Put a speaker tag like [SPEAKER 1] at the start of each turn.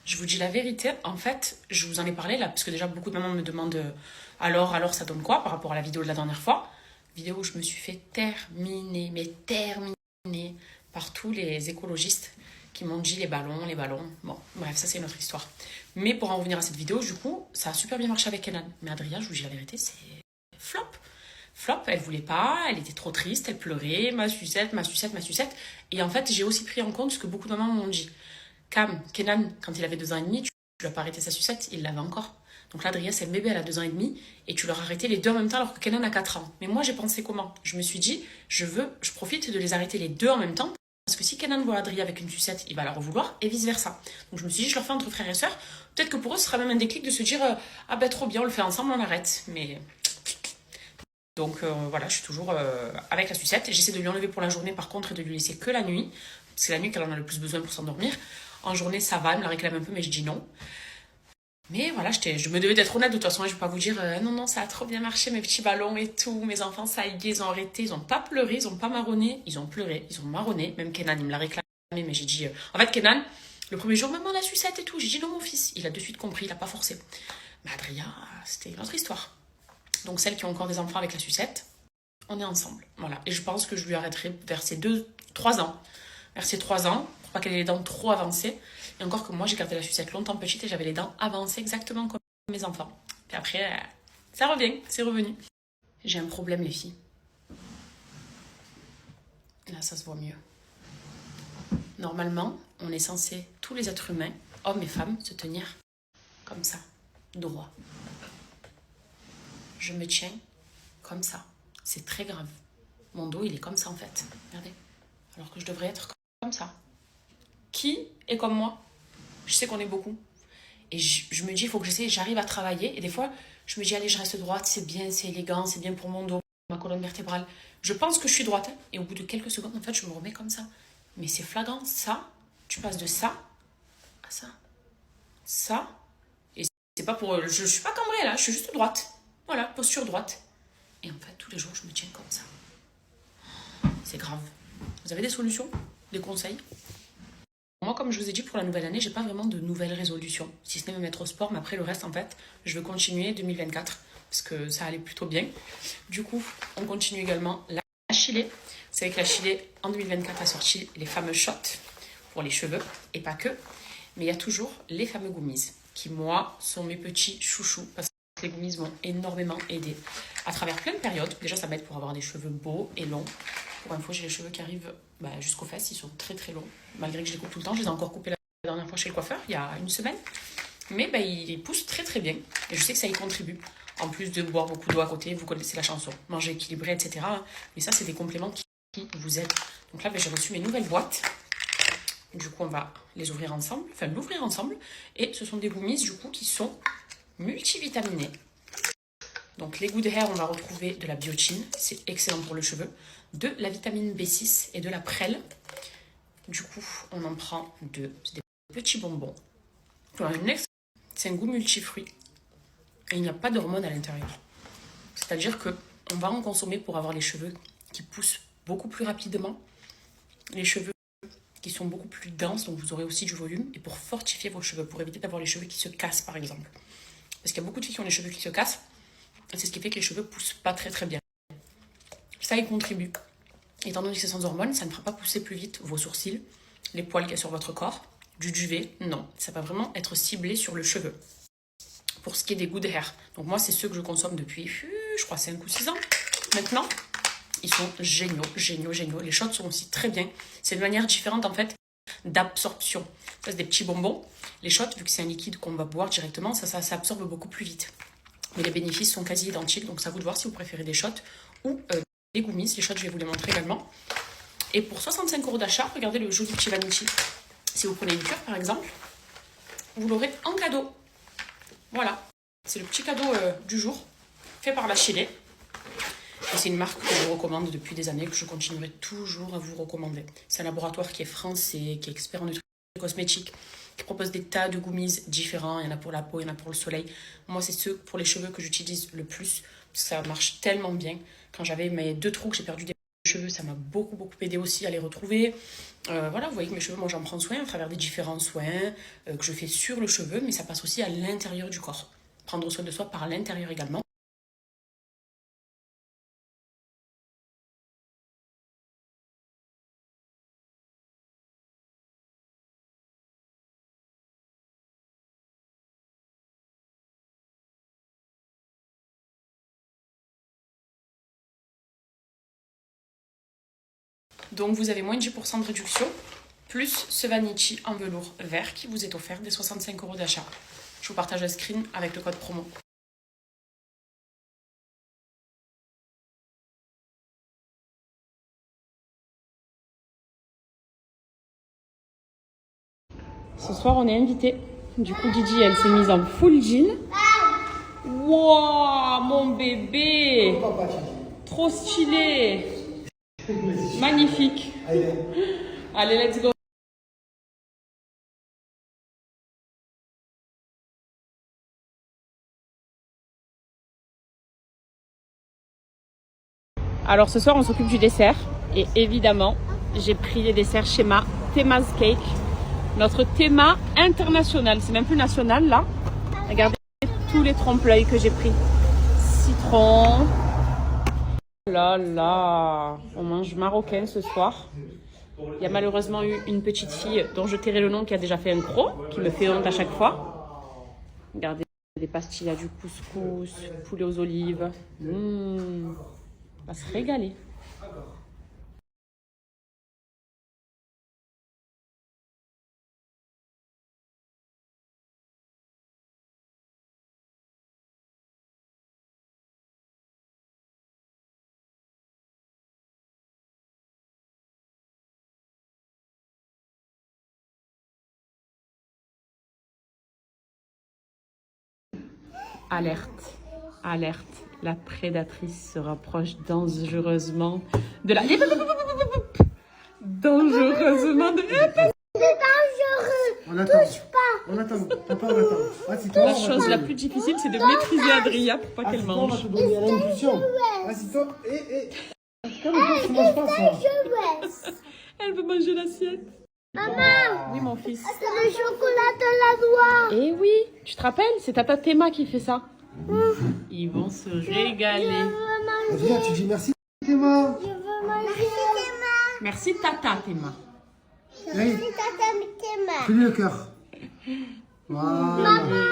[SPEAKER 1] Je vous dis la vérité, en fait, je vous en ai parlé là, parce que déjà beaucoup de mamans me demandent alors ça donne quoi par rapport à la vidéo de la dernière fois. Vidéo où je me suis fait terminer, mais terminer par tous les écologistes qui m'ont dit les ballons, les ballons. Bon, bref, ça c'est une autre histoire. Mais pour en revenir à cette vidéo, du coup, ça a super bien marché avec Kenan. Mais Adria, je vous dis la vérité, c'est flop. Flop, elle voulait pas, elle était trop triste, elle pleurait, ma sucette, ma sucette, ma sucette. Et en fait, j'ai aussi pris en compte ce que beaucoup de mamans m'ont dit. Kenan, quand il avait 2 ans et demi, tu lui as pas arrêté sa sucette, il l'avait encore. Donc là, Adria, c'est le bébé, elle a 2 ans et demi, et tu leur as arrêté les deux en même temps alors que Kenan a 4 ans. Mais moi, j'ai pensé comment? Je me suis dit, je profite de les arrêter les deux en même temps, parce que si Kenan voit Adria avec une sucette, il va la revouloir, et vice-versa. Donc je me suis dit, je leur fais entre frères et sœurs. Peut-être que pour eux, ce sera même un déclic de se dire, ah ben trop bien, on le fait ensemble, on arrête. Mais donc voilà, je suis toujours avec la sucette. J'essaie de lui enlever pour la journée par contre et de lui laisser que la nuit. C'est la nuit qu'elle en a le plus besoin pour s'endormir. En journée, ça va, elle me la réclame un peu, mais je dis non. Mais voilà, je me devais d'être honnête de toute façon. Je ne vais pas vous dire non, non, ça a trop bien marché, mes petits ballons et tout. Mes enfants, ça y est, ils ont arrêté. Ils n'ont pas pleuré, ils n'ont pas marronné. Ils ont pleuré, ils ont marronné. Même Kenan, il me l'a réclamé, mais j'ai dit. En fait, Kenan, le premier jour, maman, la sucette et tout. J'ai dit non, mon fils. Il a de suite compris, il n'a pas forcé. Mais Adria, c'était une autre histoire. Donc celles qui ont encore des enfants avec la sucette, on est ensemble. Voilà. Et je pense que je lui arrêterai vers ses 3 ans. Vers ses 3 ans, pour pas qu'elle ait les dents trop avancées. Et encore que moi, j'ai gardé la sucette longtemps petite et j'avais les dents avancées exactement comme mes enfants. Puis après, ça revient, c'est revenu. J'ai un problème, les filles. Là, ça se voit mieux. Normalement, on est censé, tous les êtres humains, hommes et femmes, se tenir comme ça, droit. Je me tiens comme ça. C'est très grave. Mon dos, il est comme ça en fait. Regardez. Alors que je devrais être comme ça. Qui est comme moi? Je sais qu'on est beaucoup. Et je me dis, il faut que j'arrive à travailler. Et des fois, je me dis, allez, je reste droite, c'est bien, c'est élégant, c'est bien pour mon dos, ma colonne vertébrale. Je pense que je suis droite. Hein, et au bout de quelques secondes, en fait, je me remets comme ça. Mais c'est flagrant. Ça, tu passes de ça à ça. Ça. Et c'est pas pour... Je suis pas cambrée là, je suis juste droite. Voilà, posture droite. Et en fait, tous les jours, je me tiens comme ça. C'est grave. Vous avez des solutions? Des conseils? Moi, comme je vous ai dit, pour la nouvelle année, j'ai pas vraiment de nouvelles résolutions. Si ce n'est me mettre au sport, mais après le reste, en fait, je veux continuer 2024 parce que ça allait plutôt bien. Du coup, on continue également la Chilée. C'est vrai que la Chilée, en 2024, a sorti les fameux shots pour les cheveux, et pas que. Mais il y a toujours les fameux gummies, qui, moi, sont mes petits chouchous, parce que les gummies m'ont énormément aidé à travers plein de périodes. Déjà, ça m'aide pour avoir des cheveux beaux et longs. Pour info, j'ai les cheveux qui arrivent jusqu'aux fesses, ils sont très très longs. Malgré que je les coupe tout le temps, je les ai encore coupés la dernière fois chez le coiffeur, il y a une semaine. Mais ils poussent très très bien. Et je sais que ça y contribue. En plus de boire beaucoup d'eau à côté, vous connaissez la chanson. Manger équilibré, etc. Mais ça, c'est des compléments qui vous aident. Donc là, j'ai reçu mes nouvelles boîtes. Du coup, on va les ouvrir ensemble. Enfin, l'ouvrir ensemble. Et ce sont des gummies, du coup, qui sont multivitaminés. Donc les Good Hair, on va retrouver de la biotine, c'est excellent pour le cheveu, de la vitamine B6 et de la prêle. Du coup, on en prend deux, c'est des petits bonbons. C'est un goût multifruit et il n'y a pas d'hormones à l'intérieur. C'est-à-dire qu'on va en consommer pour avoir les cheveux qui poussent beaucoup plus rapidement, les cheveux qui sont beaucoup plus denses, donc vous aurez aussi du volume, et pour fortifier vos cheveux, pour éviter d'avoir les cheveux qui se cassent par exemple. Parce qu'il y a beaucoup de filles qui ont les cheveux qui se cassent, et c'est ce qui fait que les cheveux poussent pas très très bien. Ça y contribue. Étant donné que c'est sans hormones, ça ne fera pas pousser plus vite vos sourcils, les poils qu'il y a sur votre corps, du duvet, non. Ça va vraiment être ciblé sur le cheveu. Pour ce qui est des Good Hair. Donc moi, c'est ceux que je consomme depuis, je crois, 5 ou 6 ans. Maintenant, ils sont géniaux, géniaux, géniaux. Les shots sont aussi très bien. C'est une manière différente, en fait, d'absorption. Ça, c'est des petits bonbons. Les shots, vu que c'est un liquide qu'on va boire directement, ça absorbe beaucoup plus vite. Mais les bénéfices sont quasi identiques, donc c'est à vous de voir si vous préférez des shots ou des gummies. Les shots, je vais vous les montrer également. Et pour 65 € d'achat, regardez le joli petit vanity. Si vous prenez une cure, par exemple, vous l'aurez en cadeau. Voilà, c'est le petit cadeau du jour, fait par la Chilée. Et c'est une marque que je vous recommande depuis des années, que je continuerai toujours à vous recommander. C'est un laboratoire qui est français, qui est expert en nutrition cosmétique, qui propose des tas de gummies différents. Il y en a pour la peau, il y en a pour le soleil. Moi, c'est ceux pour les cheveux que j'utilise le plus. Ça marche tellement bien. Quand j'avais mes 2 trous que j'ai perdu des cheveux, ça m'a beaucoup aidé aussi à les retrouver. Voilà, vous voyez que mes cheveux, moi j'en prends soin à travers des différents soins que je fais sur le cheveu, mais ça passe aussi à l'intérieur du corps. Prendre soin de soi par l'intérieur également. Donc vous avez moins de 10% de réduction, plus ce Vanichi en velours vert qui vous est offert des 65 € d'achat. Je vous partage un screen avec le code promo. Ce soir, on est invité. Du coup, Gigi, elle s'est mise en full jean. Wow, mon bébé! Trop stylé! Magnifique! Allez, let's go! Alors ce soir, on s'occupe du dessert. Et évidemment, j'ai pris les desserts chez Théma's Cake. Notre Théma international. C'est même plus national là. Regardez tous les trompe-l'œil que j'ai pris. Citron. Là là. On mange marocain ce soir. Il y a malheureusement eu une petite fille dont je tairai le nom qui a déjà fait un croc, qui me fait honte à chaque fois. Regardez des pastillas, du couscous, poulet aux olives. On va se régaler. Alerte, alerte, la prédatrice se rapproche dangereusement de la... Dangereusement de...
[SPEAKER 2] C'est dangereux.
[SPEAKER 3] On attend.
[SPEAKER 2] Touche pas.
[SPEAKER 3] On attend. Papa, on attend. Assis-toi.
[SPEAKER 1] La chose la plus difficile, c'est de maîtriser Adria pour pas qu'elle mange.
[SPEAKER 3] On va te donner à l'impulsion. Assis-toi. Comme tu ne manges pas ça.
[SPEAKER 1] Elle veut manger l'assiette.
[SPEAKER 2] Maman,
[SPEAKER 1] Oui, mon fils.
[SPEAKER 2] c'est le chocolat de la noix.
[SPEAKER 1] Eh oui, tu te rappelles, c'est Tata Théma qui fait ça. Ils vont se régaler.
[SPEAKER 3] Adrien, tu dis merci, Théma.
[SPEAKER 2] Je veux manger.
[SPEAKER 1] Merci Tata Théma.
[SPEAKER 3] Allez,
[SPEAKER 2] C'est tata Théma.
[SPEAKER 3] fais-lui le cœur. Voilà.
[SPEAKER 2] Maman,